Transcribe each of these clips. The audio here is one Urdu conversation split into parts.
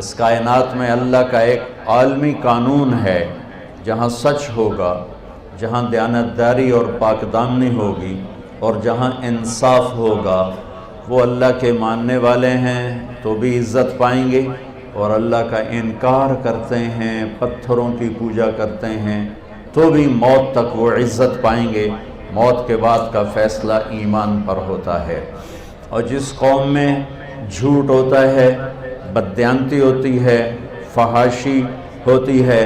اس کائنات میں اللہ کا ایک عالمی قانون ہے، جہاں سچ ہوگا، جہاں دیانتداری اور پاک دامنی ہوگی، اور جہاں انصاف ہوگا، وہ اللہ کے ماننے والے ہیں تو بھی عزت پائیں گے، اور اللہ کا انکار کرتے ہیں، پتھروں کی پوجا کرتے ہیں تو بھی موت تک وہ عزت پائیں گے۔ موت کے بعد کا فیصلہ ایمان پر ہوتا ہے۔ اور جس قوم میں جھوٹ ہوتا ہے، بددیانتی ہوتی ہے، فحاشی ہوتی ہے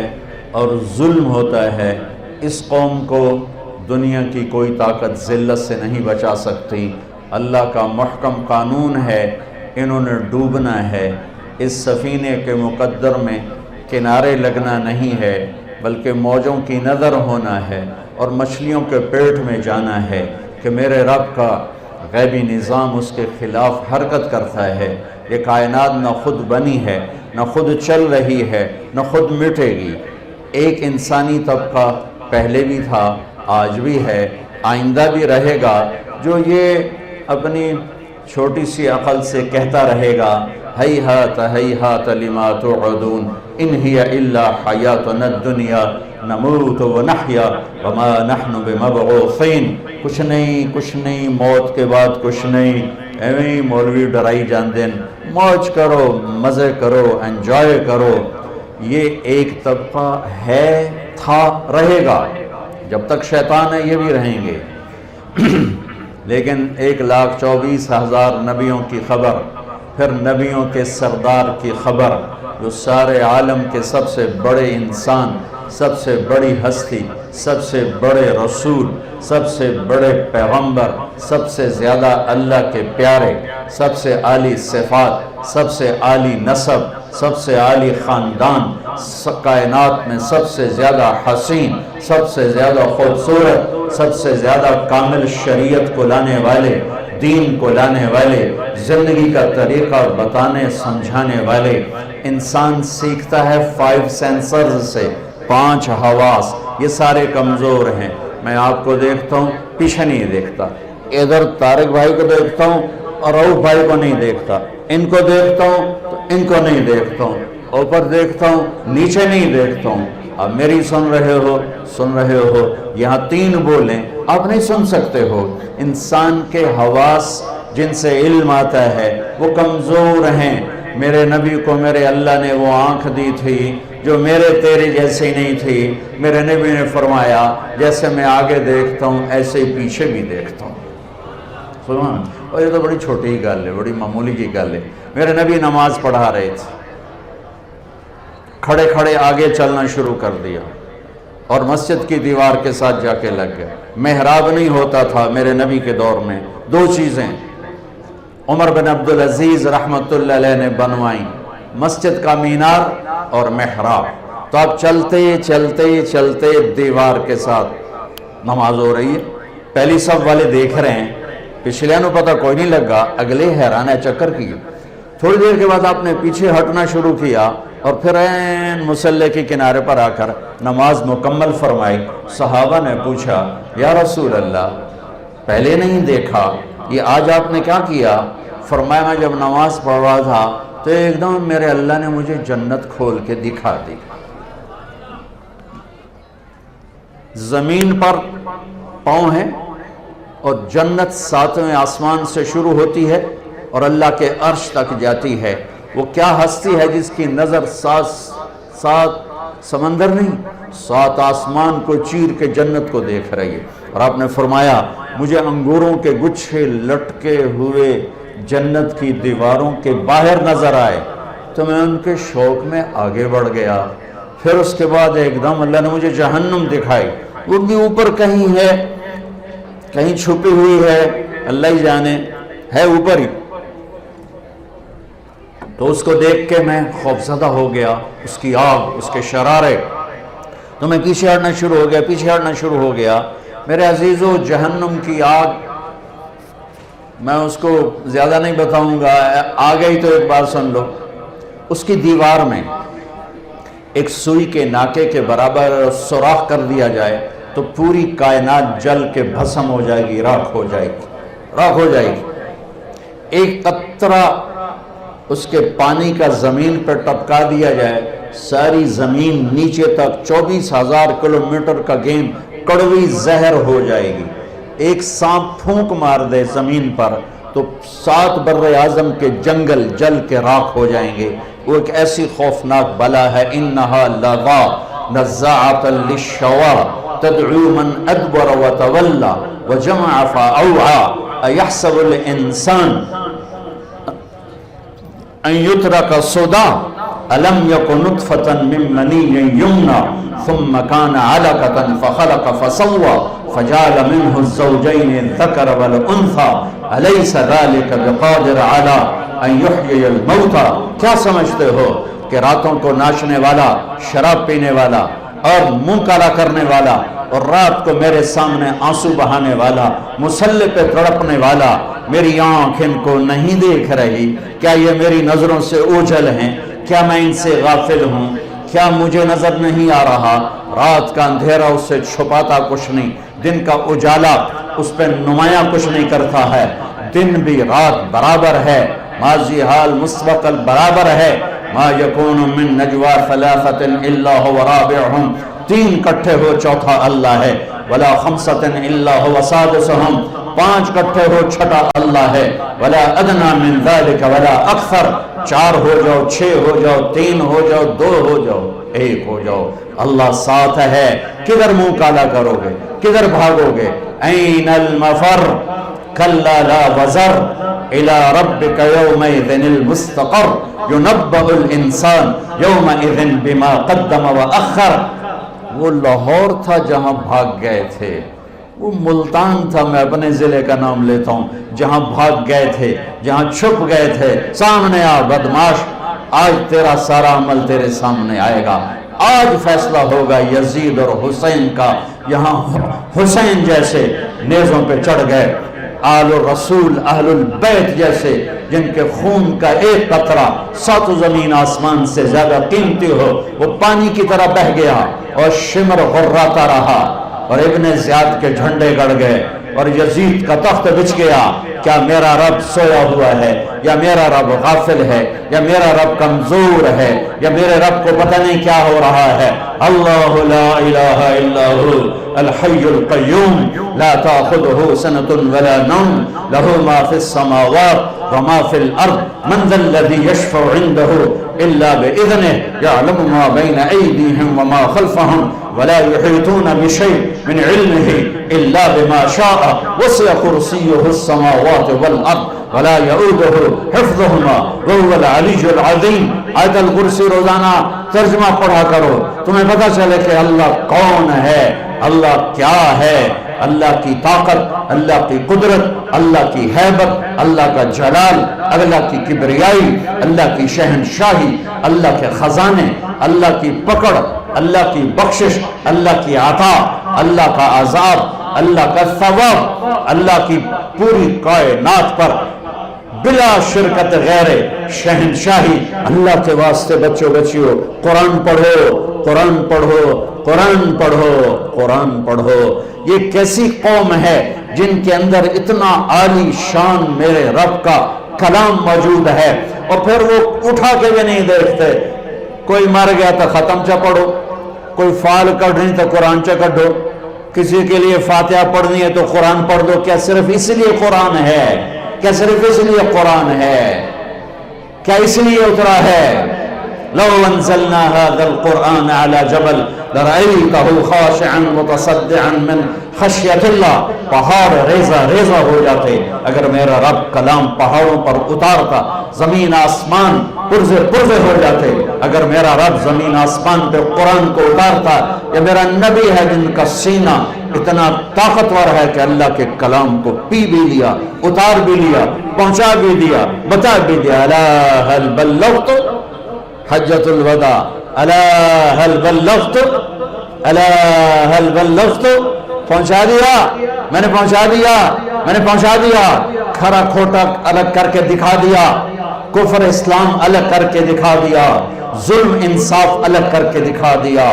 اور ظلم ہوتا ہے، اس قوم کو دنیا کی کوئی طاقت ذلت سے نہیں بچا سکتی۔ اللہ کا محکم قانون ہے، انہوں نے ڈوبنا ہے۔ اس سفینے کے مقدر میں کنارے لگنا نہیں ہے، بلکہ موجوں کی نظر ہونا ہے اور مچھلیوں کے پیٹ میں جانا ہے کہ میرے رب کا غیبی نظام اس کے خلاف حرکت کرتا ہے۔ یہ کائنات نہ خود بنی ہے، نہ خود چل رہی ہے، نہ خود مٹے گی۔ ایک انسانی طبقہ پہلے بھی تھا، آج بھی ہے، آئندہ بھی رہے گا، جو یہ اپنی چھوٹی سی عقل سے کہتا رہے گا ہیہات ہیہات لما توعدون ان ہی الا حیاتنا الدنیا نموت ونحیا وما نحن بمبعوثین۔ کچھ نہیں، موت کے بعد کچھ نہیں، ایویں مولوی ڈرائی جان دین، موج کرو، مزے کرو، انجوائے کرو۔ یہ ایک طبقہ ہے، تھا، رہے گا، جب تک شیطان ہے یہ بھی رہیں گے۔ لیکن 1,24,000 نبیوں کی خبر، پھر نبیوں کے سردار کی خبر، جو سارے عالم کے سب سے بڑے انسان، سب سے بڑی ہستی، سب سے بڑے رسول، سب سے بڑے پیغمبر، سب سے زیادہ اللہ کے پیارے، سب سے عالی صفات، سب سے عالی نسب، سب سے عالی خاندان، کائنات میں سب سے زیادہ حسین، سب سے زیادہ خوبصورت، سب سے زیادہ کامل شریعت کو لانے والے، دین کو لانے والے، زندگی کا طریقہ بتانے سمجھانے والے۔ انسان سیکھتا ہے 5 سینسرز سے، 5 حواس، یہ سارے کمزور ہیں۔ میں آپ کو دیکھتا ہوں، پیچھے نہیں دیکھتا، ادھر طارق بھائی کو دیکھتا ہوں اور رؤف بھائی کو نہیں دیکھتا، ان کو دیکھتا ہوں تو ان کو نہیں دیکھتا ہوں، اوپر دیکھتا ہوں نیچے نہیں دیکھتا ہوں۔ اب میری سن رہے ہو، یہاں 3 بولیں آپ نہیں سن سکتے ہو۔ انسان کے حواس جن سے علم آتا ہے وہ کمزور ہیں۔ میرے نبی کو میرے اللہ نے وہ آنکھ دی تھی جو میرے تیرے جیسے نہیں تھی۔ میرے نبی نے فرمایا جیسے میں آگے دیکھتا ہوں ایسے ہی پیچھے بھی دیکھتا ہوں۔ سبحان، اور یہ تو بڑی چھوٹی گل ہے، بڑی معمولی کی گل ہے۔ میرے نبی نماز پڑھا رہے تھے، کھڑے کھڑے آگے چلنا شروع کر دیا اور مسجد کی دیوار کے ساتھ جا کے لگ گئے۔ محراب نہیں ہوتا تھا میرے نبی کے دور میں، 2 چیزیں عمر بن عبدالعزیز رحمۃ اللہ علیہ نے بنوائیں، مسجد کا مینار اور محراب۔ تو آپ چلتے دیوار کے ساتھ نماز ہو رہی ہے، پہلی صف والے دیکھ رہے ہیں، پچھلے نو پتہ کوئی نہیں لگا، اگلے حیران ہے چکر کی۔ تھوڑی دیر کے بعد آپ نے پیچھے ہٹنا شروع کیا اور پھر این مصلی کے کنارے پر آ کر نماز مکمل فرمائی۔ صحابہ نے پوچھا یا رسول اللہ پہلے نہیں دیکھا، یہ آج آپ نے کیا کیا؟ فرمایا میں جب نماز پڑھ رہا تھا تو ایک دم میرے اللہ نے مجھے جنت کھول کے دکھا دی۔ زمین پر پاؤں ہیں اور جنت 7ویں آسمان سے شروع ہوتی ہے اور اللہ کے عرش تک جاتی ہے۔ وہ کیا ہستی ہے جس کی نظر 7 سمندر نہیں، 7 آسمان کو چیر کے جنت کو دیکھ رہی ہے۔ اور آپ نے فرمایا مجھے انگوروں کے گچھے لٹکے ہوئے جنت کی دیواروں کے باہر نظر آئے تو میں ان کے شوق میں آگے بڑھ گیا۔ پھر اس کے بعد ایک دم اللہ نے مجھے جہنم دکھائی، وہ بھی اوپر کہیں ہے، کہیں چھپی ہوئی ہے، اللہ ہی جانے، ہے اوپر ہی۔ تو اس کو دیکھ کے میں خوفزدہ ہو گیا، اس کی آگ، اس کے شرارے، تو میں پیچھے ہٹنا شروع ہو گیا۔ میرے عزیزو، جہنم کی آگ میں اس کو زیادہ نہیں بتاؤں گا، آگے ہی تو ایک بات سن لو۔ اس کی دیوار میں ایک سوئی کے ناکے کے برابر سوراخ کر دیا جائے تو پوری کائنات جل کے بھسم ہو جائے گی، راکھ ہو جائے گی۔ ایک قطرہ اس کے پانی کا زمین پر ٹپکا دیا جائے، ساری زمین نیچے تک 24,000 کلومیٹر کا گیند کڑوی زہر ہو جائے گی۔ ایک سانپ پھونک مار دے زمین پر تو 7 بر اعظم کے جنگل جل کے راکھ ہو جائیں گے۔ وہ ایک ایسی خوفناک بلا ہے، انہا لظا نزاعۃ للشوا تدعو من ادبر وتولى وجمع فاوعى ایحسب الانسان ان يترك سدى الم يكن نطفة من مني يمنى ثم كان علقة فخلق فسوى فجعل منه الزوجين الذكر والانثى اليس ذلك بقادر على ان يحيي الموتى۔ کیا سمجھتے ہو کہ راتوں کو ناچنے والا، شراب پینے والا اور منہ کالا کرنے والا اور رات کو میرے سامنے آنسو بہانے والا، مصلی پہ تڑپنے والا، میری آنکھ ان کو نہیں دیکھ رہی؟ کیا یہ میری نظروں سے اوجھل ہیں؟ کیا میں ان سے غافل ہوں؟ کیا مجھے نظر نہیں آ رہا؟ رات کا اندھیرا اس سے چھپاتا کچھ نہیں، دن کا اجالا اس پہ نمایاں کچھ نہیں کرتا ہے۔ دن بھی رات برابر ہے، ماضی حال مستقبل برابر ہے۔ ما یکون من نجوا ثلاثۃ الا هو رابعهم، 3 کٹھے ہو چوتھا اللہ ہے، ولا خمسۃ الا هو سادسهم، 5 کٹھے ہو چھٹا اللہ ہے، ولا ادنى من ذلك ولا اکثر، 4 ہو جاؤ، 6 ہو جاؤ، 3 ہو جاؤ، 2 ہو جاؤ، 1 ہو جاؤ، اللہ ساتھ ہے۔ کدھر منہ کالا کرو گے؟ کدھر بھاگو گے؟ این المفر کلا لا وزر الى ربك يومئذ المستقر ينبأ الانسان يومئذ بما قدم واخر۔ وہ لاہور تھا جہاں بھاگ گئے تھے، وہ ملتان تھا، میں اپنے ضلع کا نام لیتا ہوں، جہاں بھاگ گئے تھے، جہاں چھپ گئے تھے۔ سامنے آ بدماش، آج تیرا سارا عمل تیرے سامنے آئے گا۔ آج فیصلہ ہوگا یزید اور حسین کا۔ یہاں حسین جیسے نیزوں پہ چڑھ گئے، آل الرسول اہل البیت جیسے جن کے خون کا ایک قطرہ 7 زمین آسمان سے زیادہ قیمتی ہو، وہ پانی کی طرح بہ گیا اور شمر غراتا رہا، اور ابن زیاد کے جھنڈے گڑ گئے اور یزید کا تخت بچھ گیا۔ کیا میرا رب سویا ہوا ہے، یا میرا رب غافل ہے، یا میرا رب کمزور ہے، یا میرے رب کو پتہ نہیں کیا ہو رہا ہے؟ اللہ لا الہ الا هو الحی القیوم لا تأخذه سنة ولا نوم له ما في السماوات وما في الأرض من ذا الذي يشفع عنده إلا بإذنه يعلم ما بين أيديهم وما خلفهم ولا يحيطون بشيء من علمه إلا بما شاء وسع كرسيه السماوات والأرض ولا يؤوده حفظهما وهو العلي العظيم۔ آیت الکرسی روزانہ ترجمہ پڑھا کرو، تمہیں پتہ چلے کہ اللہ کون ہے، اللہ کیا ہے، اللہ کی طاقت، اللہ کی قدرت، اللہ کی ہیبت، اللہ کا جلال، اللہ کی کبریائی، اللہ کی شہنشاہی، اللہ کے خزانے، اللہ کی پکڑ، اللہ کی بخشش، اللہ کی عطا، اللہ کا عذاب، اللہ کا ثواب، اللہ کی پوری کائنات پر بلا شرکت غیر شہنشاہی۔ اللہ کے واسطے بچوں بچیوں قرآن پڑھو، قرآن پڑھو، قرآن پڑھو، قرآن پڑھو۔ یہ کیسی قوم ہے جن کے اندر اتنا عالی شان میرے رب کا کلام موجود ہے، اور پھر وہ اٹھا کے بھی نہیں دیکھتے۔ کوئی مر گیا تو ختم چا پڑھو، کوئی فال کڑھنی تو قرآن چا کڑھو، کسی کے لیے فاتحہ پڑھنی ہے تو قرآن پڑھ دو۔ کیا صرف اس لیے قرآن ہے؟ کیا صرف اس لیے قرآن ہے؟ کیا اس لیے اترا ہے؟ لو انزلنا هذا القرآن على جبل لرأيته خاشعا متصدعا من خشیت اللہ، پہاڑ ریزہ ریزہ ہو جاتے اگر میرا رب کلام پہاڑوں پر اتارتا، زمین آسمان پرزے پرزے ہو جاتے اگر میرا رب زمین آسمان پہ قرآن کو اتارتا۔ یہ میرا نبی ہے جن کا سینہ اتنا طاقتور ہے کہ اللہ کے کلام کو پی بھی لیا، اتار بھی لیا، پہنچا بھی دیا، بتا بھی دیا۔ الا هل بلغت حجۃ الوداع، الا هل بلغت، الا هل بلغت، پہنچا دیا، میں نے پہنچا دیا، میں نے پہنچا دیا۔ کھرا کھوٹا الگ کر کے دکھا دیا، کفر اسلام الگ کر کے دکھا دیا، ظلم انصاف الگ کر کے دکھا دیا،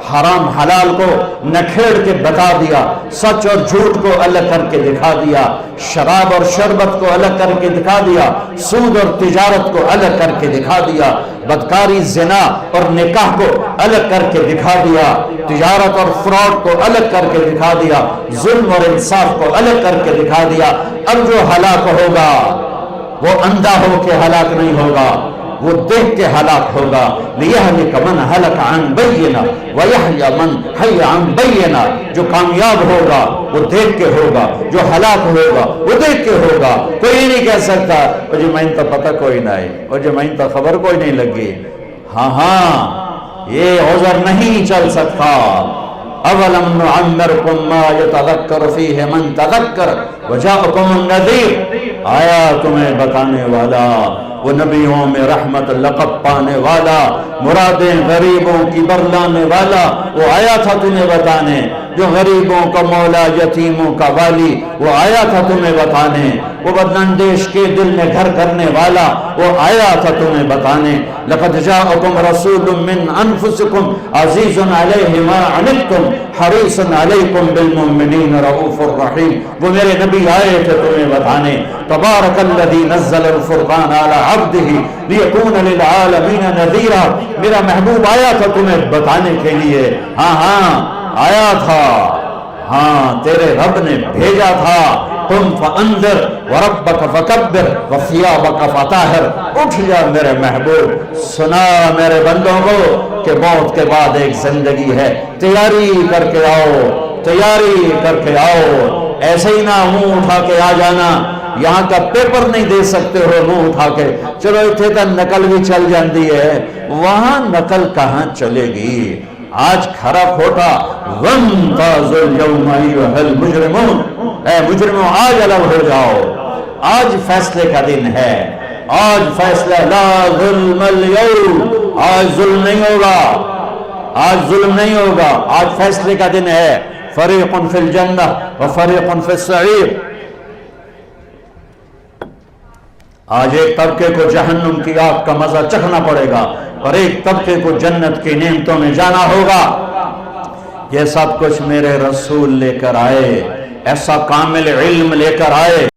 حرام حلال کو نکھیڑ کے بتا دیا، سچ اور جھوٹ کو الگ کر کے دکھا دیا، شراب اور شربت کو الگ کر کے دکھا دیا، سود اور تجارت کو الگ کر کے دکھا دیا، بدکاری زنا اور نکاح کو الگ کر کے دکھا دیا، تجارت اور فراڈ کو الگ کر کے دکھا دیا، ظلم اور انصاف کو الگ کر کے دکھا دیا۔ اب جو ہلاک ہوگا وہ اندھا ہو کے ہلاک نہیں ہوگا، وہ دیکھ کے ہلاک ہوگا۔ لِيَهْلِكَ مَنْ هَلَكَ عَنْ بَيِّنَةٍ وَيَحْيَى مَنْ حَيَّ عَنْ بَيِّنَةٍ۔ جو کامیاب ہوگا وہ دیکھ کے ہوگا، جو ہلاک ہوگا وہ دیکھ کے ہوگا۔ کوئی نہیں کہہ سکتا وہ جو میں تو پتہ کوئی نہ ہے، وہ جو میں تو خبر کوئی نہیں لگی۔ ہاں یہ عذر نہیں چل سکتا۔ اولم نعمرکم ما یتذکر فیہ من تذکر وجاءکم النذیر۔ آیا تمہیں بتانے والا، وہ نبیوں میں رحمت لقب پانے والا، مرادیں غریبوں کی برلانے والا، وہ آیا تھا تمہیں بتانے۔ جو غریبوں کا مولا، یتیموں کا والی، وہ آیا تھا تمہیں بتانے۔ وہ بداندیش کے دل میں گھر کرنے والا، وہ آیا تھا تمہیں بتانے۔ لقد جاءکم رسول من انفسکم عزیز علیہ ما عنتم حریص علیکم بالمؤمنین رؤوف الرحیم۔ وہ میرے نبی آئے تھے تمہیں بتانے۔ تبارک الذی نزل الفرقان علی عبدہ لیکون للعالمین نذیرا۔ میرا محبوب آیا تھا تمہیں بتانے کے لیے۔ ہاں آیا تھا، ہاں تیرے رب نے بھیجا تھا۔ قم فانذر وربک فکبر وثیابک فطہر۔ اٹھ جا میرے محبوب، سنا میرے بندوں کو کہ موت کے بعد ایک زندگی ہے، تیاری کر کے آؤ، تیاری کر کے آؤ۔ ایسے ہی نہ منہ اٹھا کے آ جانا، یہاں کا پیپر نہیں دے سکتے ہو منہ اٹھا کے، چلو اتنے کا نقل بھی چل جاندی ہے، وہاں نقل کہاں چلے گی؟ آج کھرا کھوٹا وَامْتَازُوا الْيَوْمَ أَيُّهَا الْمُجْرِمُونَ۔ اے مجرموں آج الگ ہو جاؤ، آج فیصلے کا دن ہے، آج فیصلہ لا ظلم اليوم، آج ظلم نہیں ہوگا، آج ظلم نہیں ہوگا، آج فیصلے کا دن ہے۔ فریق فی الجنہ وفریق فی السعیر۔ آج ایک طبقے کو جہنم کی آگ کا مزہ چکھنا پڑے گا اور ایک طبقے کو جنت کی نعمتوں میں جانا ہوگا۔ یہ سب کچھ میرے رسول لے کر آئے، ایسا کامل علم لے کر آئے